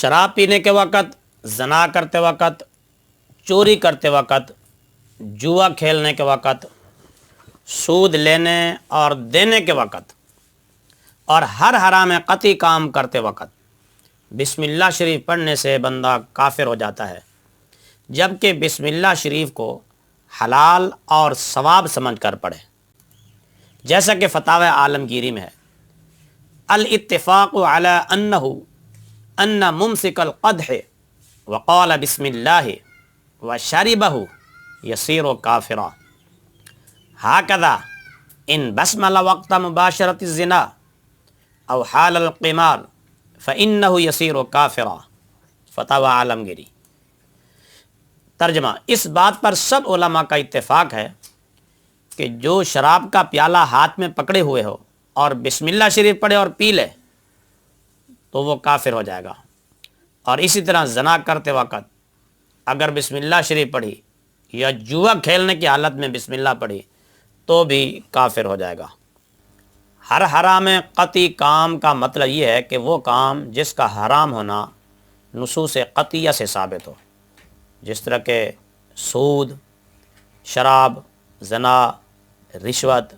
شراب پینے کے وقت، زنا کرتے وقت، چوری کرتے وقت، جوا کھیلنے کے وقت، سود لینے اور دینے کے وقت اور ہر حرام قطعی کام کرتے وقت بسم اللہ شریف پڑھنے سے بندہ کافر ہو جاتا ہے، جبکہ بسم اللہ شریف کو حلال اور ثواب سمجھ کر پڑھے، جیسا کہ فتاوی عالمگیری میں ہے۔ الاتفاق علی ان ممسک القدح وقال بسم اللہ وشربہ یصیر کافرا، ہکذا ان بسمل وقت مباشرت الزنا او حال القمار فانہ یصیر کافرا، فتاوی عالمگیری۔ ترجمہ: اس بات پر سب علماء کا اتفاق ہے کہ جو شراب کا پیالہ ہاتھ میں پکڑے ہوئے ہو اور بسم اللہ شریف پڑھے اور پی لے تو وہ کافر ہو جائے گا، اور اسی طرح زنا کرتے وقت اگر بسم اللہ شریف پڑھی یا جوا کھیلنے کی حالت میں بسم اللہ پڑھی تو بھی کافر ہو جائے گا۔ ہر حرام قطعی کام کا مطلب یہ ہے کہ وہ کام جس کا حرام ہونا نصوص قطعیہ سے ثابت ہو، جس طرح کہ سود، شراب، زنا، رشوت،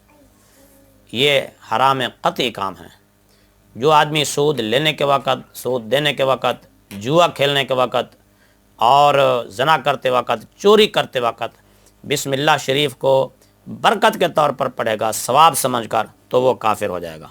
یہ حرام قطعی کام ہیں۔ جو آدمی سود لینے کے وقت، سود دینے کے وقت، جوا کھیلنے کے وقت اور زنا کرتے وقت، چوری کرتے وقت بسم اللہ شریف کو برکت کے طور پر پڑھے گا، ثواب سمجھ کر، تو وہ کافر ہو جائے گا۔